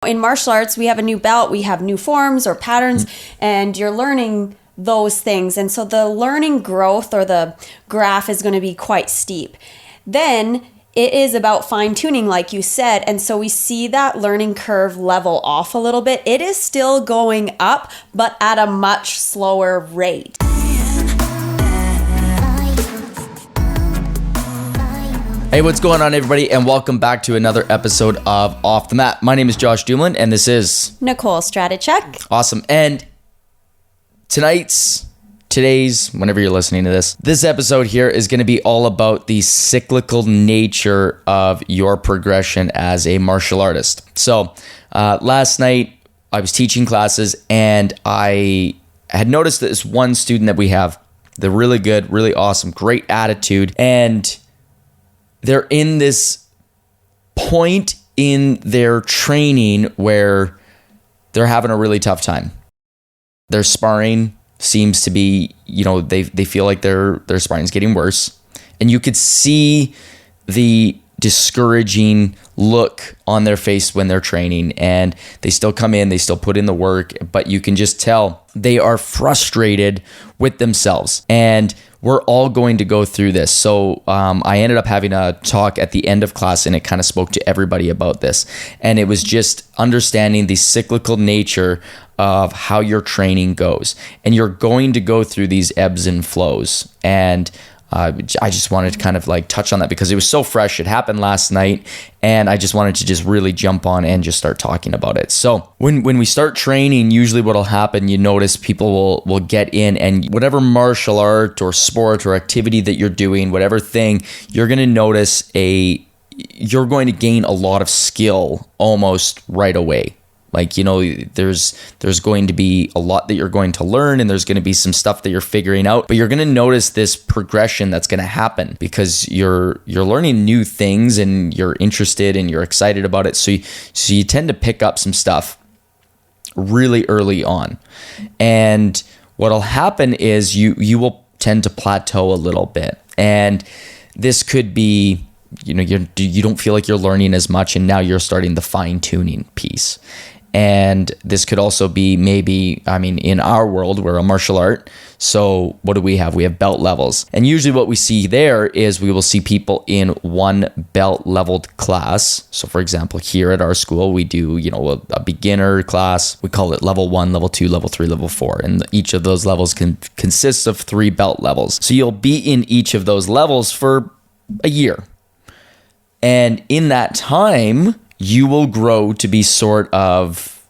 In martial arts, we have a new belt, we have new forms or patterns, and you're learning those things. And so the learning growth or the graph is going to be quite steep. Then it is about fine tuning, like you said. And so we see that learning curve level off a little bit. It is still going up, but at a much slower rate. Hey, what's going on, everybody, and welcome back to another episode of Off the Mat. My name is Josh Dumlin, and this is Nicole Stratichek. Awesome. And today's, whenever you're listening to this episode here is going to be all about the cyclical nature of your progression as a martial artist. So last night I was teaching classes, and I had noticed that this one student that we have, they're really good, really awesome, great attitude, and they're in this point in their training where they're having a really tough time. Their sparring seems to be, they feel like their sparring is getting worse. And you could see the discouraging look on their face when they're training, and they still come in, they still put in the work, but you can just tell they are frustrated with themselves. And we're all going to go through this. So I ended up having a talk at the end of class, and it kind of spoke to everybody about this. And it was just understanding the cyclical nature of how your training goes. And you're going to go through these ebbs and flows. And I just wanted to kind of like touch on that because it was so fresh. It happened last night, and I just wanted to just really jump on and just start talking about it. So when we start training, usually what'll happen, you notice people will get in, and whatever martial art or sport or activity that you're doing, whatever thing, you're going to notice you're going to gain a lot of skill almost right away. Like, there's going to be a lot that you're going to learn, and there's going to be some stuff that you're figuring out, but you're going to notice this progression that's going to happen because you're learning new things, and you're interested and you're excited about it. So you tend to pick up some stuff really early on. And what'll happen is you will tend to plateau a little bit. And this could be, you don't feel like you're learning as much, and now you're starting the fine-tuning piece. And this could also be maybe, in our world, we're a martial art. So what do we have? We have belt levels. And usually what we see there is we will see people in one belt leveled class. So for example, here at our school, we do, a beginner class. We call it level 1, level 2, level 3, level 4. And each of those levels consists of 3 belt levels. So you'll be in each of those levels for a year. And in that time, you will grow to be sort of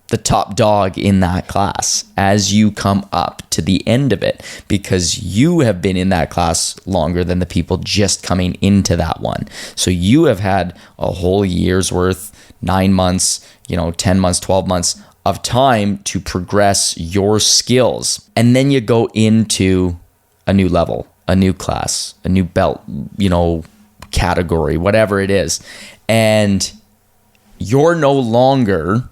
the top dog in that class as you come up to the end of it, because you have been in that class longer than the people just coming into that one. So you have had a whole year's worth, 9 months, 10 months, 12 months of time to progress your skills. And then you go into a new level, a new class, a new belt, category, whatever it is. And you're no longer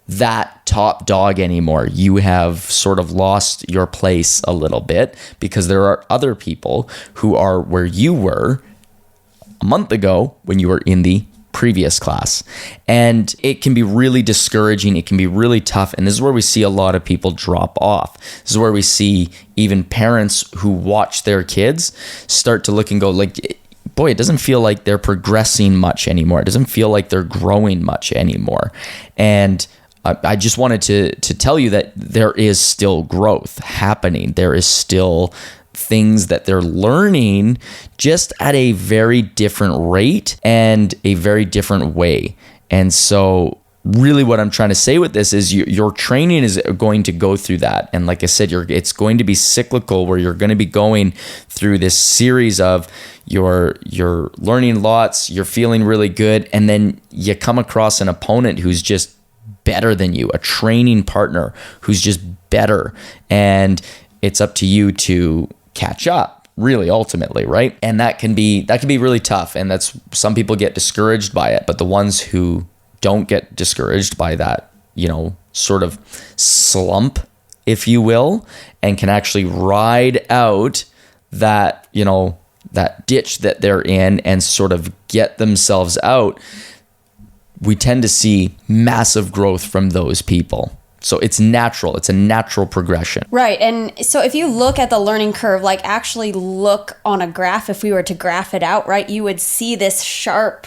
that top dog anymore. You have sort of lost your place a little bit because there are other people who are where you were a month ago when you were in the previous class. And it can be really discouraging. It can be really tough. And this is where we see a lot of people drop off. This is where we see even parents who watch their kids start to look and go like, boy, it doesn't feel like they're progressing much anymore. It doesn't feel like they're growing much anymore. And I just wanted to tell you that there is still growth happening. There is still things that they're learning, just at a very different rate and a very different way. And so really what I'm trying to say with this is your training is going to go through that. And like I said, it's going to be cyclical, where you're going to be going through this series of you're learning lots, you're feeling really good, and then you come across an opponent who's just better than you, a training partner who's just better. And it's up to you to catch up, really, ultimately, right? And that can be really tough. And that's, some people get discouraged by it, but the ones who don't get discouraged by that, sort of slump, if you will, and can actually ride out that, that ditch that they're in and sort of get themselves out, we tend to see massive growth from those people. So it's natural. It's a natural progression. Right. And so if you look at the learning curve, like actually look on a graph, if we were to graph it out, right, you would see this sharp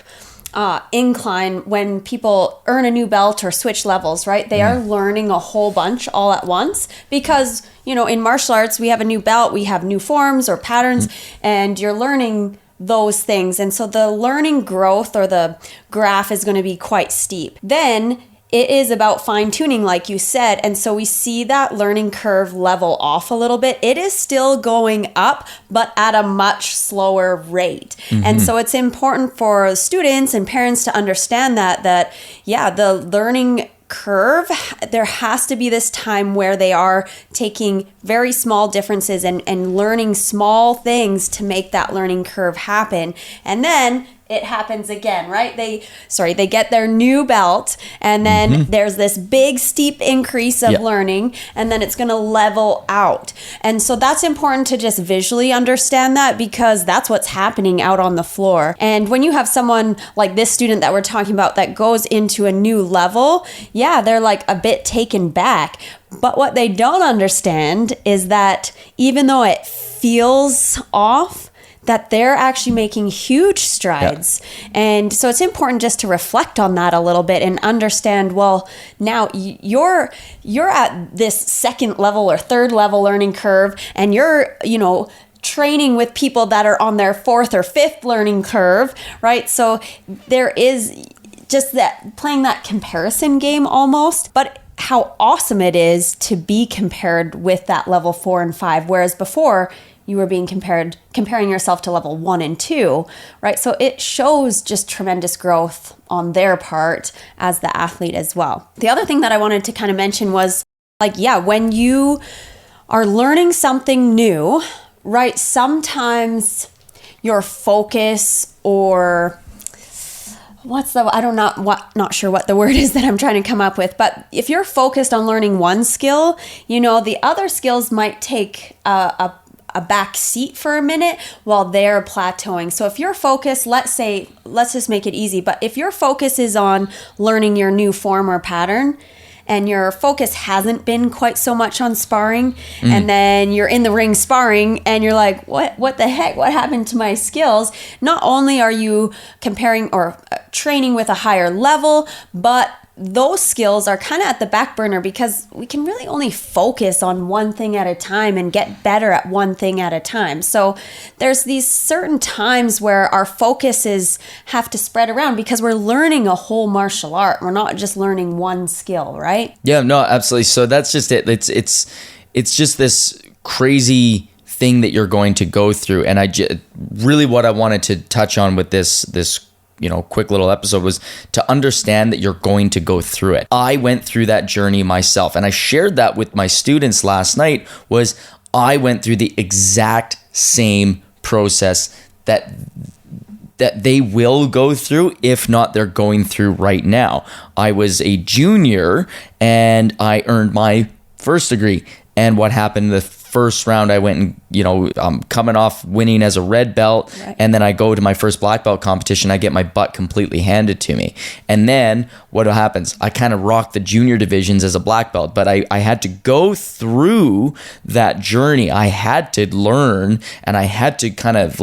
incline when people earn a new belt or switch levels, right? They are learning a whole bunch all at once because, in martial arts, we have a new belt, we have new forms or patterns, and you're learning those things. And so the learning growth or the graph is going to be quite steep. Then it is about fine tuning, like you said. And so we see that learning curve level off a little bit. It is still going up, but at a much slower rate. And so it's important for students and parents to understand that the learning curve, there has to be this time where they are taking very small differences and learning small things to make that learning curve happen. And then it happens again, right? They get their new belt, and then there's this big steep increase of learning, and then it's going to level out. And so that's important to just visually understand that, because that's what's happening out on the floor. And when you have someone like this student that we're talking about that goes into a new level, they're like a bit taken back. But what they don't understand is that even though it feels off, that they're actually making huge strides. And so it's important just to reflect on that a little bit and understand, well, now you're at this second level or third level learning curve, and you're, training with people that are on their fourth or fifth learning curve, right? So there is just that playing that comparison game almost, but how awesome it is to be compared with that level 4 and 5, whereas before you were being comparing yourself to level 1 and 2, right? So it shows just tremendous growth on their part as the athlete as well. The other thing that I wanted to kind of mention was when you are learning something new, right? Sometimes your focus or not sure what the word is that I'm trying to come up with, but if you're focused on learning one skill, the other skills might take a back seat for a minute while they're plateauing. So if your focus, let's just make it easy, but if your focus is on learning your new form or pattern, and your focus hasn't been quite so much on sparring, and then you're in the ring sparring and you're like, what the heck, what happened to my skills? Not only are you comparing or training with a higher level, but those skills are kind of at the back burner because we can really only focus on one thing at a time and get better at one thing at a time. So there's these certain times where our focuses have to spread around because we're learning a whole martial art. We're not just learning one skill, right? Yeah, no, absolutely. So that's just it. It's just this crazy thing that you're going to go through. And really what I wanted to touch on with this quick little episode was to understand that you're going to go through it. I went through that journey myself, and I shared that with my students last night. Was I went through the exact same process that they will go through, if not they're going through right now. I was a junior and I earned my first degree, and what happened the first round, I went and, I'm coming off winning as a red belt. Right. And then I go to my first black belt competition. I get my butt completely handed to me. And then what happens? I kind of rock the junior divisions as a black belt, but I had to go through that journey. I had to learn, and I had to kind of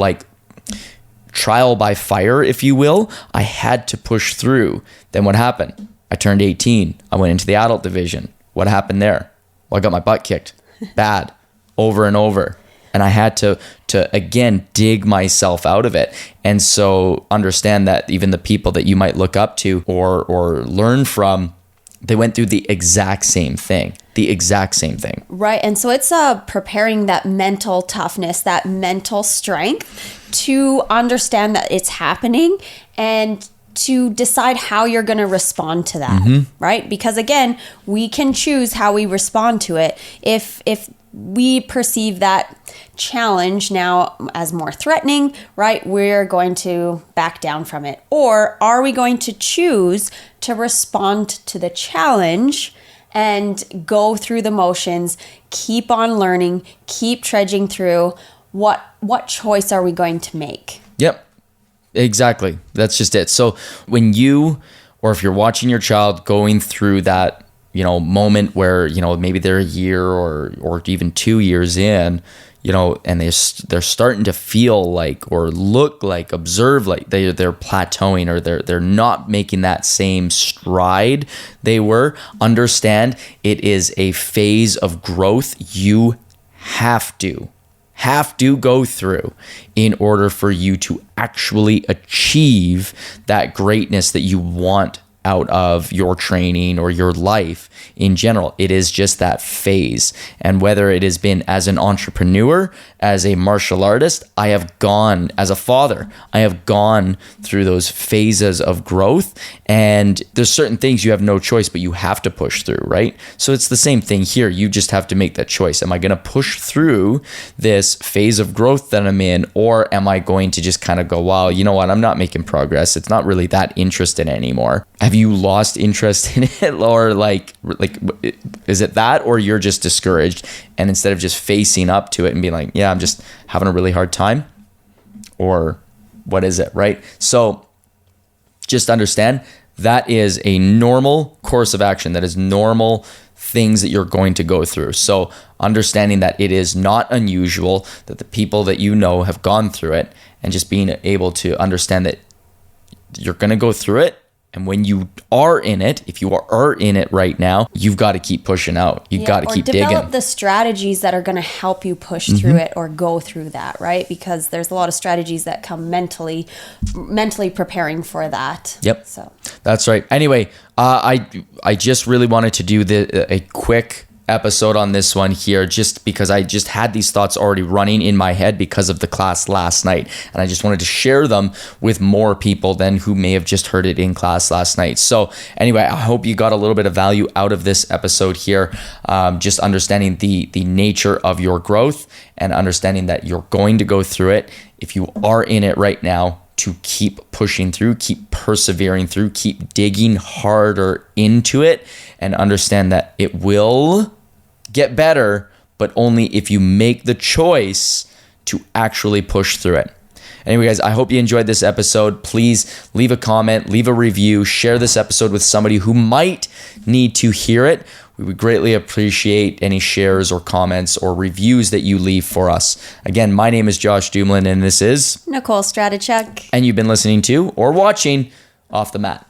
trial by fire, if you will. I had to push through. Then what happened? I turned 18. I went into the adult division. What happened there? Well, I got my butt kicked bad. Over and over. And I had to again dig myself out of it. And so understand that even the people that you might look up to or learn from, they went through the exact same thing. Right. And so it's preparing that mental toughness, that mental strength to understand that it's happening and to decide how you're going to respond to that, right? Because again, we can choose how we respond to it. If we perceive that challenge now as more threatening, right, we're going to back down from it. Or are we going to choose to respond to the challenge and go through the motions, keep on learning, keep trudging through? What choice are we going to make? Yep. Exactly. That's just it. So when you or if you're watching your child going through that, moment where, maybe they're a year or even 2 years in, and they're starting to feel like or look like, observe like they're plateauing, or they're not making that same stride they were. Understand it is a phase of growth you have to go through in order for you to actually achieve that greatness that you want out of your training or your life in general. It is just that phase. And whether it has been as an entrepreneur, as a martial artist, as a father, I have gone through those phases of growth, and there's certain things you have no choice, but you have to push through, right? So it's the same thing here. You just have to make that choice. Am I going to push through this phase of growth that I'm in, or am I going to just kind of go, wow, you know what? I'm not making progress. It's not really that interesting anymore. Have you lost interest in it, or like is it that, or you're just discouraged, and instead of just facing up to it and being like, yeah, I'm just having a really hard time, or what is it, right? So just understand that is a normal course of action. That is normal things that you're going to go through. So understanding that it is not unusual, that the people that have gone through it, and just being able to understand that you're going to go through it. And when you are in it, if you are in it right now, you've got to keep pushing out. You've got to keep digging. Or develop the strategies that are going to help you push through it or go through that, right? Because there's a lot of strategies that come mentally preparing for that. Yep. So that's right. Anyway, I just really wanted to do a quick episode on this one here, just because I just had these thoughts already running in my head because of the class last night, and I just wanted to share them with more people than who may have just heard it in class last night. So anyway, I hope you got a little bit of value out of this episode here, just understanding the nature of your growth and understanding that you're going to go through it. If you are in it right now, to keep pushing through, keep persevering through, keep digging harder into it, and understand that it will get better, but only if you make the choice to actually push through it. Anyway, guys, I hope you enjoyed this episode. Please leave a comment, leave a review, share this episode with somebody who might need to hear it. We would greatly appreciate any shares or comments or reviews that you leave for us. Again, my name is Josh Dumlin, and this is Nicole Stratichuk. And you've been listening to or watching Off the Mat.